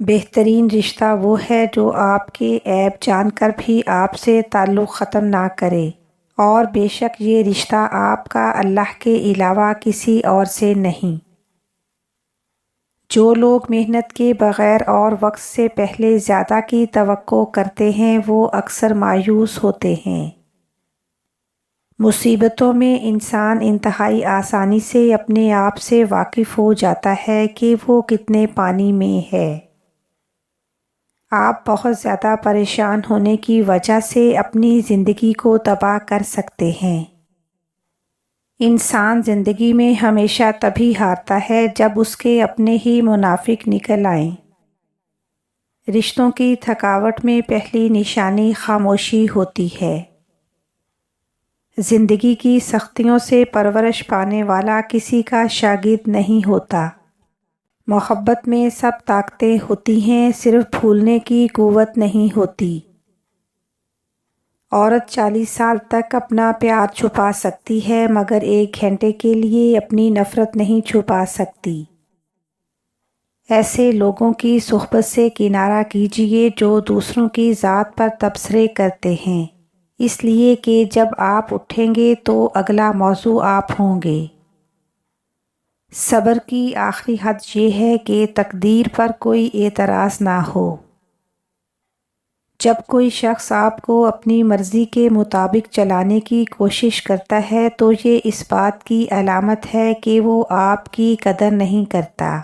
بہترین رشتہ وہ ہے جو آپ کے عیب جان کر بھی آپ سے تعلق ختم نہ کرے، اور بے شک یہ رشتہ آپ کا اللہ کے علاوہ کسی اور سے نہیں۔ جو لوگ محنت کے بغیر اور وقت سے پہلے زیادہ کی توقع کرتے ہیں وہ اکثر مایوس ہوتے ہیں۔ مصیبتوں میں انسان انتہائی آسانی سے اپنے آپ سے واقف ہو جاتا ہے کہ وہ کتنے پانی میں ہے۔ آپ بہت زیادہ پریشان ہونے کی وجہ سے اپنی زندگی کو تباہ کر سکتے ہیں۔ انسان زندگی میں ہمیشہ تبھی ہارتا ہے جب اس کے اپنے ہی منافق نکل آئیں۔ رشتوں کی تھکاوٹ میں پہلی نشانی خاموشی ہوتی ہے۔ زندگی کی سختیوں سے پرورش پانے والا کسی کا شاگرد نہیں ہوتا۔ محبت میں سب طاقتیں ہوتی ہیں، صرف بھولنے کی قوت نہیں ہوتی۔ عورت 40 سال تک اپنا پیار چھپا سکتی ہے مگر 1 گھنٹے کے لیے اپنی نفرت نہیں چھپا سکتی۔ ایسے لوگوں کی صحبت سے کنارہ کیجیے جو دوسروں کی ذات پر تبصرے کرتے ہیں، اس لیے کہ جب آپ اٹھیں گے تو اگلا موضوع آپ ہوں گے۔ صبر کی آخری حد یہ ہے کہ تقدیر پر کوئی اعتراض نہ ہو۔ جب کوئی شخص آپ کو اپنی مرضی کے مطابق چلانے کی کوشش کرتا ہے تو یہ اس بات کی علامت ہے کہ وہ آپ کی قدر نہیں کرتا۔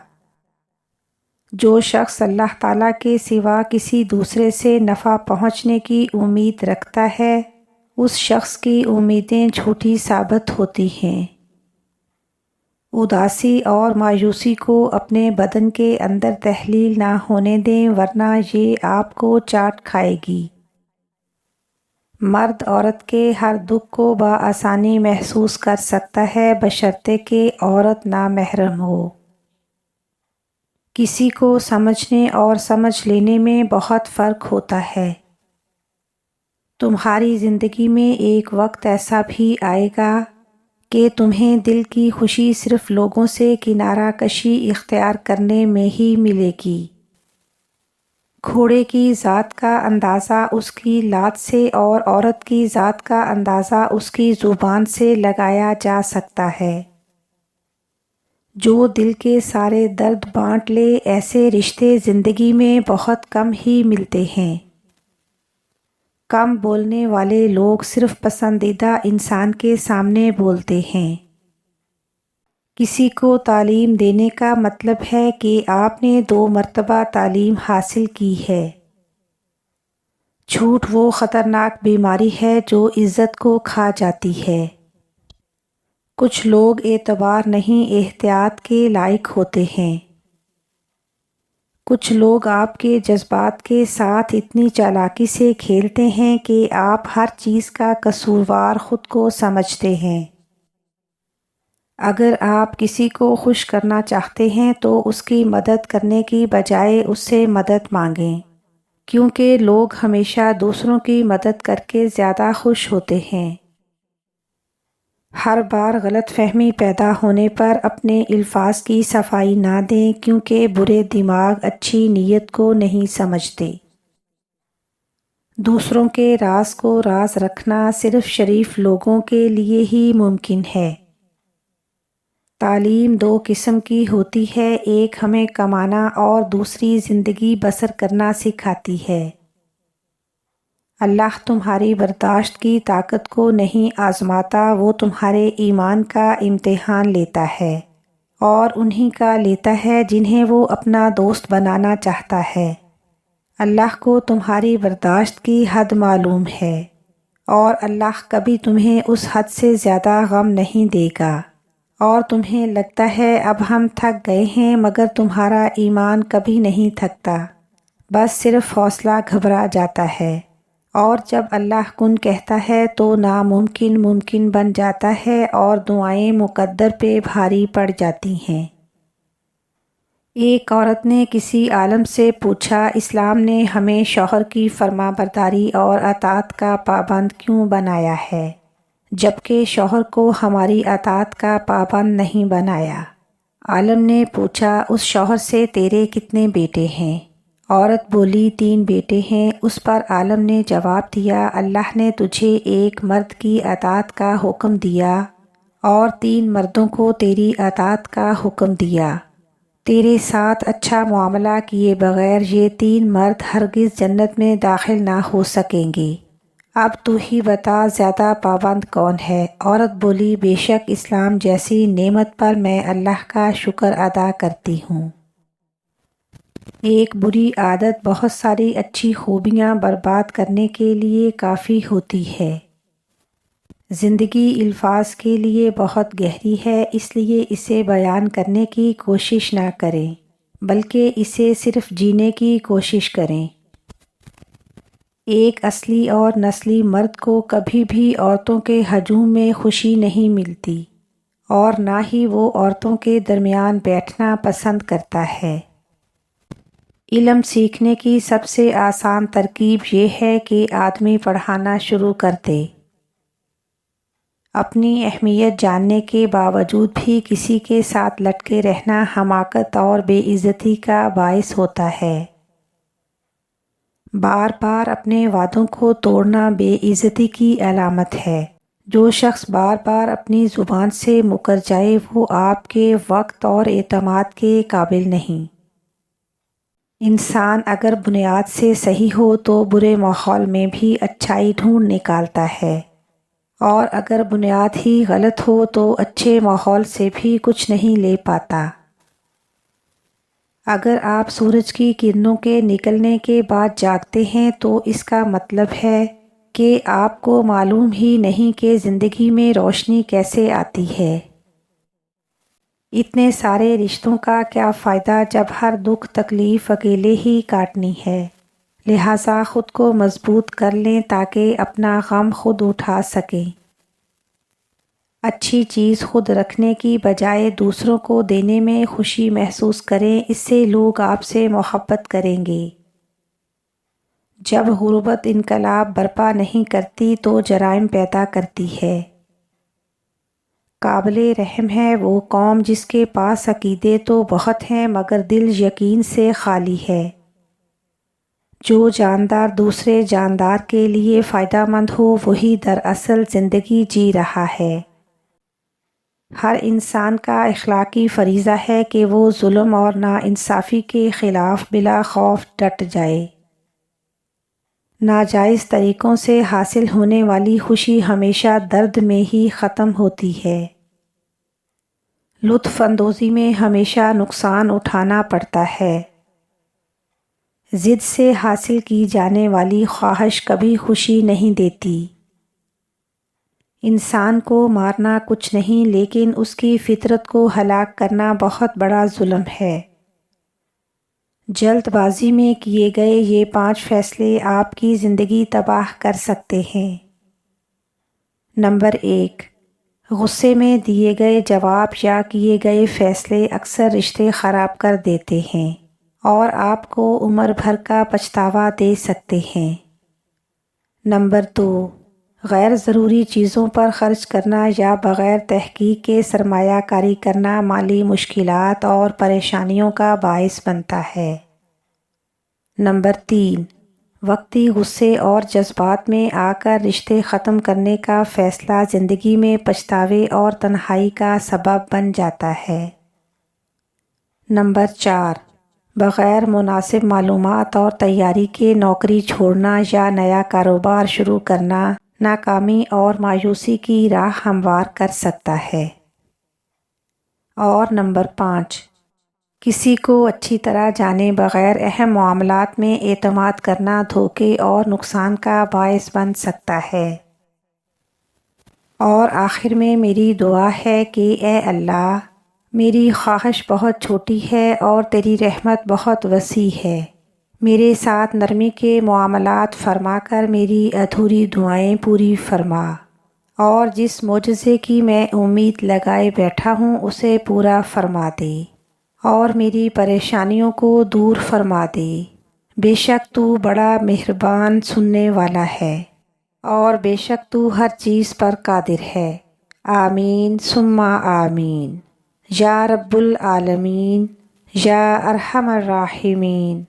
جو شخص اللہ تعالیٰ کے سوا کسی دوسرے سے نفع پہنچنے کی امید رکھتا ہے، اس شخص کی امیدیں جھوٹی ثابت ہوتی ہیں۔ اداسی اور مایوسی کو اپنے بدن کے اندر تحلیل نہ ہونے دیں ورنہ یہ آپ کو چاٹ کھائے گی۔ مرد عورت کے ہر دکھ کو بآسانی محسوس کر سکتا ہے بشرطے کہ عورت نامحرم ہو۔ کسی کو سمجھنے اور سمجھ لینے میں بہت فرق ہوتا ہے۔ تمہاری زندگی میں ایک وقت ایسا بھی آئے گا کہ تمہیں دل کی خوشی صرف لوگوں سے کنارہ کشی اختیار کرنے میں ہی ملے گی۔ گھوڑے کی ذات کا اندازہ اس کی لات سے اور عورت کی ذات کا اندازہ اس کی زبان سے لگایا جا سکتا ہے۔ جو دل کے سارے درد بانٹ لے ایسے رشتے زندگی میں بہت کم ہی ملتے ہیں۔ کم بولنے والے لوگ صرف پسندیدہ انسان کے سامنے بولتے ہیں۔ کسی کو تعلیم دینے کا مطلب ہے کہ آپ نے 2 مرتبہ تعلیم حاصل کی ہے۔ جھوٹ وہ خطرناک بیماری ہے جو عزت کو کھا جاتی ہے۔ کچھ لوگ اعتبار نہیں احتیاط کے لائق ہوتے ہیں۔ کچھ لوگ آپ کے جذبات کے ساتھ اتنی چالاکی سے کھیلتے ہیں کہ آپ ہر چیز کا قصوروار خود کو سمجھتے ہیں۔ اگر آپ کسی کو خوش کرنا چاہتے ہیں تو اس کی مدد کرنے کی بجائے اس سے مدد مانگیں، کیونکہ لوگ ہمیشہ دوسروں کی مدد کر کے زیادہ خوش ہوتے ہیں۔ ہر بار غلط فہمی پیدا ہونے پر اپنے الفاظ کی صفائی نہ دیں کیونکہ برے دماغ اچھی نیت کو نہیں سمجھتے۔ دوسروں کے راز کو راز رکھنا صرف شریف لوگوں کے لیے ہی ممکن ہے۔ تعلیم 2 قسم کی ہوتی ہے، ایک ہمیں کمانا اور دوسری زندگی بسر کرنا سکھاتی ہے۔ اللہ تمہاری برداشت کی طاقت کو نہیں آزماتا، وہ تمہارے ایمان کا امتحان لیتا ہے، اور انہی کا لیتا ہے جنہیں وہ اپنا دوست بنانا چاہتا ہے۔ اللہ کو تمہاری برداشت کی حد معلوم ہے، اور اللہ کبھی تمہیں اس حد سے زیادہ غم نہیں دے گا، اور تمہیں لگتا ہے اب ہم تھک گئے ہیں مگر تمہارا ایمان کبھی نہیں تھکتا، بس صرف حوصلہ گھبرا جاتا ہے، اور جب اللہ کن کہتا ہے تو ناممکن ممکن بن جاتا ہے اور دعائیں مقدر پہ بھاری پڑ جاتی ہیں۔ ایک عورت نے کسی عالم سے پوچھا، اسلام نے ہمیں شوہر کی فرما برداری اور اطاعت کا پابند کیوں بنایا ہے جبکہ شوہر کو ہماری اطاعت کا پابند نہیں بنایا؟ عالم نے پوچھا، اس شوہر سے تیرے کتنے بیٹے ہیں؟ عورت بولی 3 بیٹے ہیں۔ اس پر عالم نے جواب دیا اللہ نے تجھے ایک مرد کی اطاعت کا حکم دیا اور 3 مردوں کو تیری اطاعت کا حکم دیا۔ تیرے ساتھ اچھا معاملہ کیے بغیر یہ 3 مرد ہرگز جنت میں داخل نہ ہو سکیں گے۔ اب تو ہی بتا زیادہ پابند کون ہے؟ عورت بولی بے شک اسلام جیسی نعمت پر میں اللہ کا شکر ادا کرتی ہوں۔ ایک بری عادت بہت ساری اچھی خوبیاں برباد کرنے کے لیے کافی ہوتی ہے۔ زندگی الفاظ کے لیے بہت گہری ہے، اس لیے اسے بیان کرنے کی کوشش نہ کریں بلکہ اسے صرف جینے کی کوشش کریں۔ ایک اصلی اور نسلی مرد کو کبھی بھی عورتوں کے ہجوم میں خوشی نہیں ملتی اور نہ ہی وہ عورتوں کے درمیان بیٹھنا پسند کرتا ہے۔ علم سیکھنے کی سب سے آسان ترکیب یہ ہے کہ آدمی پڑھانا شروع کر دے۔ اپنی اہمیت جاننے کے باوجود بھی کسی کے ساتھ لٹکے رہنا حماقت اور بے عزتی کا باعث ہوتا ہے۔ بار بار اپنے وعدوں کو توڑنا بے عزتی کی علامت ہے۔ جو شخص بار بار اپنی زبان سے مکر جائے وہ آپ کے وقت اور اعتماد کے قابل نہیں۔ انسان اگر بنیاد سے صحیح ہو تو برے ماحول میں بھی اچھائی ڈھونڈ نکالتا ہے، اور اگر بنیاد ہی غلط ہو تو اچھے ماحول سے بھی کچھ نہیں لے پاتا۔ اگر آپ سورج کی کرنوں کے نکلنے کے بعد جاگتے ہیں تو اس کا مطلب ہے کہ آپ کو معلوم ہی نہیں کہ زندگی میں روشنی کیسے آتی ہے۔ اتنے سارے رشتوں کا کیا فائدہ جب ہر دکھ تکلیف اکیلے ہی کاٹنی ہے؟ لہٰذا خود کو مضبوط کر لیں تاکہ اپنا غم خود اٹھا سکیں۔ اچھی چیز خود رکھنے کی بجائے دوسروں کو دینے میں خوشی محسوس کریں، اس سے لوگ آپ سے محبت کریں گے۔ جب غربت انقلاب برپا نہیں کرتی تو جرائم پیدا کرتی ہے۔ قابل رحم ہے وہ قوم جس کے پاس عقیدے تو بہت ہیں مگر دل یقین سے خالی ہے۔ جو جاندار دوسرے جاندار کے لیے فائدہ مند ہو وہی دراصل زندگی جی رہا ہے۔ ہر انسان کا اخلاقی فریضہ ہے کہ وہ ظلم اور ناانصافی کے خلاف بلا خوف ڈٹ جائے۔ ناجائز طریقوں سے حاصل ہونے والی خوشی ہمیشہ درد میں ہی ختم ہوتی ہے۔ لطف اندوزی میں ہمیشہ نقصان اٹھانا پڑتا ہے۔ ضد سے حاصل کی جانے والی خواہش کبھی خوشی نہیں دیتی۔ انسان کو مارنا کچھ نہیں لیکن اس کی فطرت کو ہلاک کرنا بہت بڑا ظلم ہے۔ جلد بازی میں کیے گئے یہ 5 فیصلے آپ کی زندگی تباہ کر سکتے ہیں۔ نمبر 1، غصے میں دیے گئے جواب یا کیے گئے فیصلے اکثر رشتے خراب کر دیتے ہیں اور آپ کو عمر بھر کا پچھتاوا دے سکتے ہیں۔ نمبر 2، غیر ضروری چیزوں پر خرچ کرنا یا بغیر تحقیق کے سرمایہ کاری کرنا مالی مشکلات اور پریشانیوں کا باعث بنتا ہے۔ نمبر 3، وقتی غصے اور جذبات میں آ کر رشتے ختم کرنے کا فیصلہ زندگی میں پچھتاوے اور تنہائی کا سبب بن جاتا ہے۔ نمبر 4، بغیر مناسب معلومات اور تیاری کے نوکری چھوڑنا یا نیا کاروبار شروع کرنا ناکامی اور مایوسی کی راہ ہموار کر سکتا ہے۔ اور نمبر 5، کسی کو اچھی طرح جانے بغیر اہم معاملات میں اعتماد کرنا دھوکے اور نقصان کا باعث بن سکتا ہے۔ اور آخر میں میری دعا ہے کہ اے اللہ، میری خواہش بہت چھوٹی ہے اور تیری رحمت بہت وسیع ہے۔ میرے ساتھ نرمی کے معاملات فرما کر میری ادھوری دعائیں پوری فرما، اور جس معجزے کی میں امید لگائے بیٹھا ہوں اسے پورا فرما دے، اور میری پریشانیوں کو دور فرما دے۔ بے شک تو بڑا مہربان سننے والا ہے، اور بے شک تو ہر چیز پر قادر ہے۔ آمین ثم آمین۔ یا رب العالمین، یا ارحم الراحمین۔